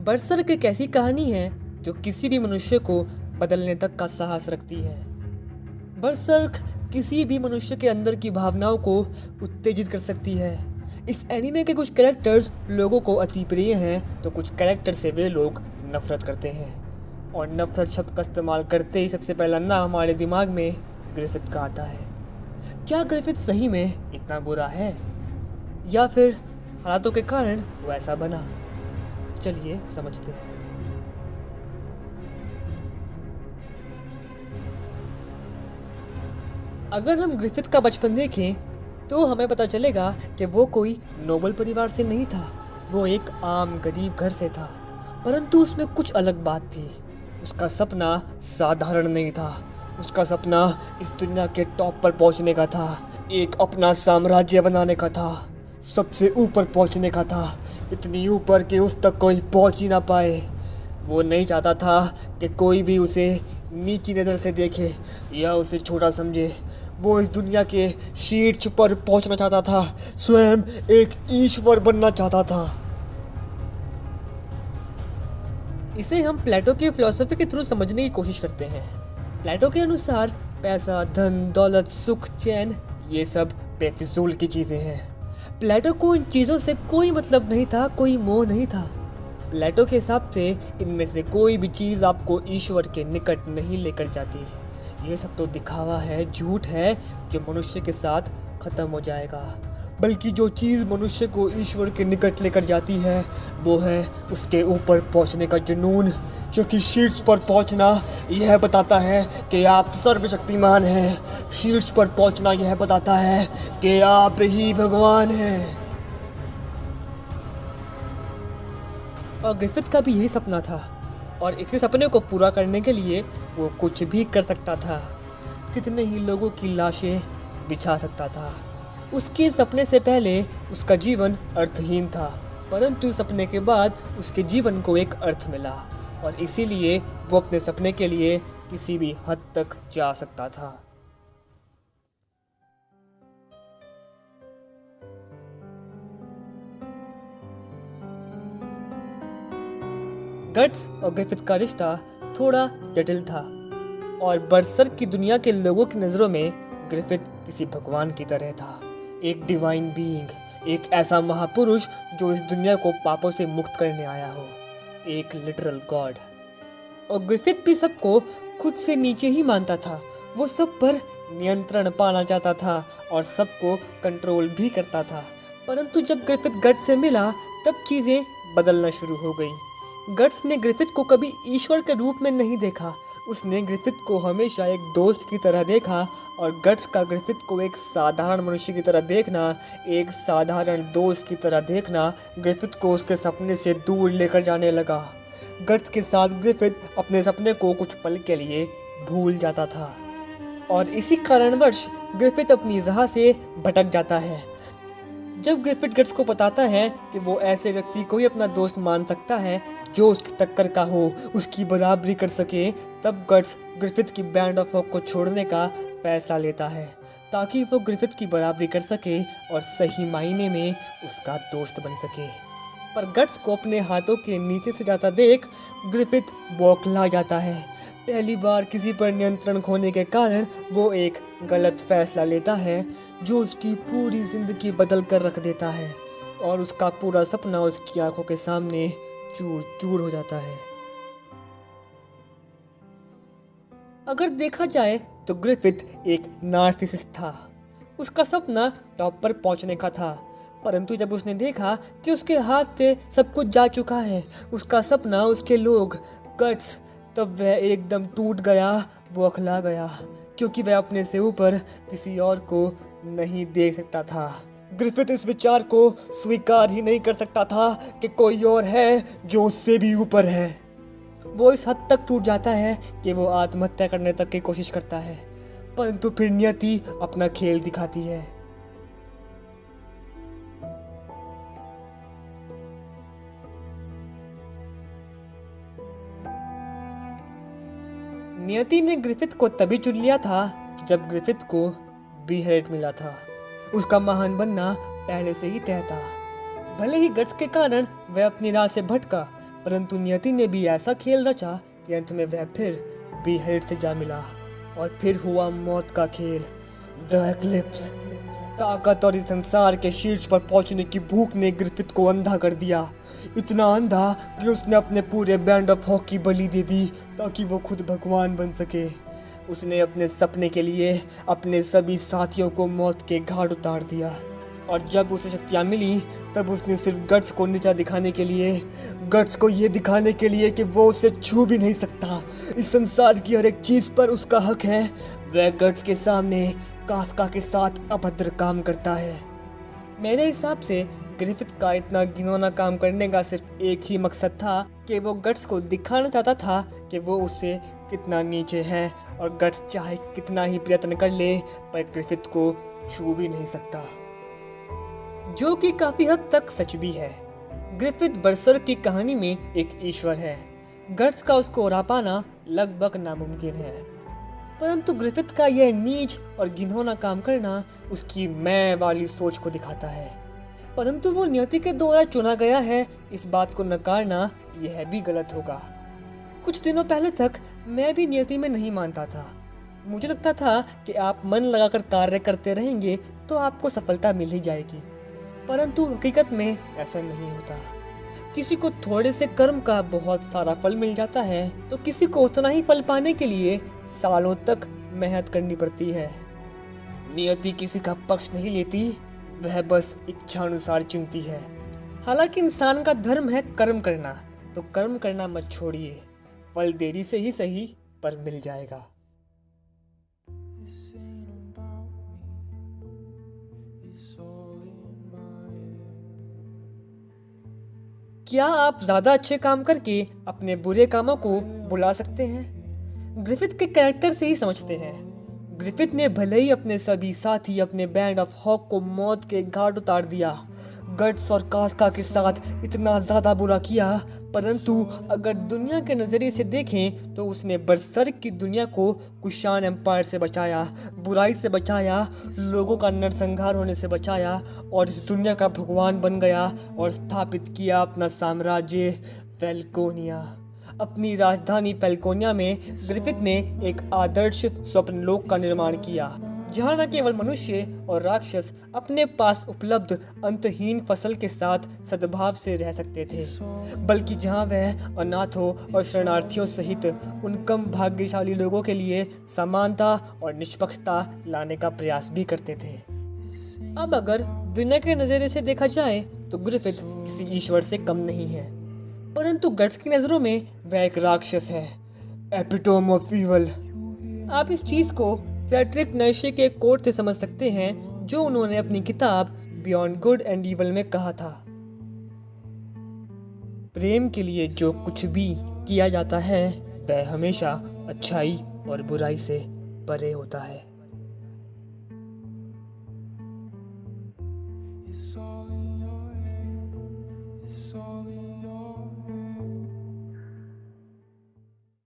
बरसर्क एक ऐसी कहानी है जो किसी भी मनुष्य को बदलने तक का साहस रखती है। बरसर्क किसी भी मनुष्य के अंदर की भावनाओं को उत्तेजित कर सकती है। इस एनीमे के कुछ कैरेक्टर्स लोगों को अति प्रिय हैं, तो कुछ कैरेक्टर से वे लोग नफरत करते हैं। और नफरत शब्द का इस्तेमाल करते ही सबसे पहला नाम हमारे दिमाग में ग्रिफिथ का आता है। क्या ग्रिफिथ सही में इतना बुरा है, या फिर हालातों के कारण वो ऐसा बना? चलिए समझते हैं। अगर हम ग्रिफिथ का बचपन देखें तो हमें पता चलेगा कि वो कोई नोबल परिवार से नहीं था। वो एक आम गरीब घर से था, परंतु उसमें कुछ अलग बात थी। उसका सपना साधारण नहीं था। उसका सपना इस दुनिया के टॉप पर पहुंचने का था, एक अपना साम्राज्य बनाने का था, सबसे ऊपर पहुंचने का था, इतनी ऊपर कि उस तक कोई पहुंच ही ना पाए। वो नहीं चाहता था कि कोई भी उसे नीची नज़र से देखे या उसे छोटा समझे। वो इस दुनिया के शीर्ष पर पहुंचना चाहता था, स्वयं एक ईश्वर बनना चाहता था। इसे हम प्लेटो की फिलॉसफी के थ्रू समझने की कोशिश करते हैं। प्लेटो के अनुसार पैसा, धन, दौलत, सुख, चैन, ये सब बेफिजूल की चीज़ें हैं। प्लेटो को इन चीज़ों से कोई मतलब नहीं था, कोई मोह नहीं था। प्लेटो के हिसाब से इनमें से कोई भी चीज़ आपको ईश्वर के निकट नहीं लेकर जाती। ये सब तो दिखावा है, झूठ है, जो मनुष्य के साथ ख़त्म हो जाएगा। बल्कि जो चीज़ मनुष्य को ईश्वर के निकट लेकर जाती है वो है उसके ऊपर पहुंचने का जुनून, क्योंकि शीर्ष पर पहुंचना यह बताता है कि आप सर्वशक्तिमान हैं। शीर्ष पर पहुंचना यह बताता है कि आप ही भगवान हैं। और ग्रिफिथ का भी यही सपना था, और इसके सपने को पूरा करने के लिए वो कुछ भी कर सकता था। कितने ही लोगों की लाशें बिछा सकता था। उसके सपने से पहले उसका जीवन अर्थहीन था, परंतु सपने के बाद उसके जीवन को एक अर्थ मिला, और इसीलिए वो अपने सपने के लिए किसी भी हद तक जा सकता था। गट्स और ग्रिफिथ का रिश्ता थोड़ा जटिल था, और बरसर्क की दुनिया के लोगों की नज़रों में ग्रिफिथ किसी भगवान की तरह था, एक डिवाइन बीइंग, एक ऐसा महापुरुष जो इस दुनिया को पापों से मुक्त करने आया हो, एक लिटरल गॉड। और ग्रिफिथ भी सबको खुद से नीचे ही मानता था। वो सब पर नियंत्रण पाना चाहता था और सबको कंट्रोल भी करता था। परंतु जब ग्रिफिथ गट्स से मिला तब चीज़ें बदलना शुरू हो गई। गट्स ने ग्रिफिथ को कभी ईश्वर के रूप में नहीं देखा। उसने ग्रिफिथ को हमेशा एक दोस्त की तरह देखा, और गट्स का ग्रिफिथ को एक साधारण मनुष्य की तरह देखना, एक साधारण दोस्त की तरह देखना ग्रिफिथ को उसके सपने से दूर लेकर जाने लगा। गट्स के साथ ग्रिफिथ अपने सपने को कुछ पल के लिए भूल जाता था, और इसी कारणवश ग्रिफिथ अपनी राह से भटक जाता है। जब ग्रिफिथ गट्स को बताता है कि वो ऐसे व्यक्ति को ही अपना दोस्त मान सकता है जो उसकी टक्कर का हो, उसकी बराबरी कर सके, तब गट्स ग्रिफिथ की बैंड ऑफ होप को छोड़ने का फैसला लेता है, ताकि वो ग्रिफिथ की बराबरी कर सके और सही मायने में उसका दोस्त बन सके। पर गट्स को अपने हाथों के नीचे से जाता देख ग्रिफिथ बौखला जाता है। पहली बार किसी पर नियंत्रण खोने के कारण वो एक गलत फैसला लेता है जो उसकी पूरी जिंदगी बदल कर रख देता है, और उसका पूरा सपना उसकी आंखों के सामने चूर चूर हो जाता है। अगर देखा जाए तो ग्रिफिथ एक नार्सिसिस्ट था। उसका सपना टॉप पर पहुंचने का था, परंतु जब उसने देखा कि उसके हाथ से सब कुछ जा चुका है, उसका सपना, उसके लोग, गट्स, तब वह एकदम टूट गया, बौखला गया, क्योंकि वह अपने से ऊपर किसी और को नहीं देख सकता था। ग्रिफिथ इस विचार को स्वीकार ही नहीं कर सकता था कि कोई और है जो उससे भी ऊपर है। वो इस हद तक टूट जाता है कि वो आत्महत्या करने तक की कोशिश करता है, परंतु फिर नियति अपना खेल दिखाती है। नियति ने ग्रिफिथ को तभी चुन लिया था जब ग्रिफिथ को बीहरेट मिला था। उसका महान बनना पहले से ही तय था। भले ही गट्स के कारण वह अपनी राह से भटका, परंतु नियति ने भी ऐसा खेल रचा कि अंत में वह फिर बीहरिट से जा मिला और फिर हुआ मौत का खेल। The eclipse. ताकत और इस संसार के शीर्ष पर पहुंचने की भूख ने ग्रिफिथ को अंधा कर दिया, इतना अंधा कि उसने अपने पूरे बैंड ऑफ हॉक की बलि दे दी ताकि वो खुद भगवान बन सके। उसने अपने सपने के लिए अपने सभी साथियों को मौत के घाट उतार दिया, और जब उसे शक्तियाँ मिली तब उसने सिर्फ गट्स को नीचा दिखाने के लिए, गट्स को ये दिखाने के लिए कि वो उसे छू भी नहीं सकता, इस संसार की हर एक चीज़ पर उसका हक है, वह गट्स के सामने काफ्का के साथ अभद्र काम करता है। मेरे हिसाब से ग्रिफिथ का इतना घिनौना काम करने का सिर्फ एक ही मकसद था कि वो गट्स को दिखाना चाहता था कि वो उससे कितना नीचे है, और गट्स चाहे कितना ही प्रयत्न कर ले पर ग्रिफिथ को छू भी नहीं सकता, जो कि काफी हद तक सच भी है। ग्रिफिथ बरसर की कहानी में एक ईश्वर है, गट्स का उसको हरा पाना लगभग नामुमकिन है, परंतु ग्रिफिथ का यह नीच और घिनौना काम करना उसकी मैं वाली सोच को दिखाता है। परंतु वो नियति के द्वारा चुना गया है, इस बात को नकारना यह भी गलत होगा। कुछ दिनों पहले तक मैं भी नियति में नहीं मानता था। मुझे लगता था कि आप मन लगाकर कार्य करते रहेंगे तो आपको सफलता मिल ही जाएगी, परंतु हकीकत में ऐसा नहीं होता। किसी को थोड़े से कर्म का बहुत सारा फल मिल जाता है तो किसी को उतना ही फल पाने के लिए सालों तक मेहनत करनी पड़ती है। नियति किसी का पक्ष नहीं लेती, वह बस इच्छानुसार चुनती है। हालांकि इंसान का धर्म है कर्म करना, तो कर्म करना मत छोड़िए, फल देरी से ही सही पर मिल जाएगा। क्या आप ज्यादा अच्छे काम करके अपने बुरे कामों को बुला सकते हैं? ग्रिफिथ के कैरेक्टर से ही समझते हैं। ग्रिफिथ ने भले ही अपने सभी साथी अपने बैंड ऑफ हॉक को मौत के घाट उतार दिया, गट्स और काफ्का के साथ इतना ज्यादा बुरा किया, परंतु अगर दुनिया के नजरिए से देखें तो उसने बरसर्क की दुनिया को कुशान एम्पायर से बचाया, बुराई से बचाया, लोगों का नरसंहार होने से बचाया, और इस दुनिया का भगवान बन गया और स्थापित किया अपना साम्राज्य फैल्कोनिया। अपनी राजधानी फैल्कोनिया में ग्रिफिथ ने एक आदर्श स्वप्न लोक का निर्माण किया, जहाँ न केवल मनुष्य और राक्षस अपने पास उपलब्ध अंतहीन फसल के साथ सद्भाव से रह सकते थे, बल्कि जहाँ वह अनाथों और शरणार्थियों सहित उन कम भाग्यशाली लोगों के लिए समानता और निष्पक्षता लाने का प्रयास भी करते थे। अब अगर दुनिया के नजरिए से देखा जाए तो ग्रिफिथ किसी ईश्वर से कम नहीं है, परंतु गट्स की नजरों में वह एक राक्षस है, एपिटोम ऑफ ईवल। आप इस चीज को फ्रेडरिक नीत्शे के कोट से समझ सकते हैं, जो उन्होंने अपनी किताब बियॉन्ड गुड एंड ईवल में कहा था, प्रेम के लिए जो कुछ भी किया जाता है वह हमेशा अच्छाई और बुराई से परे होता है। It's all in your head, it's all in your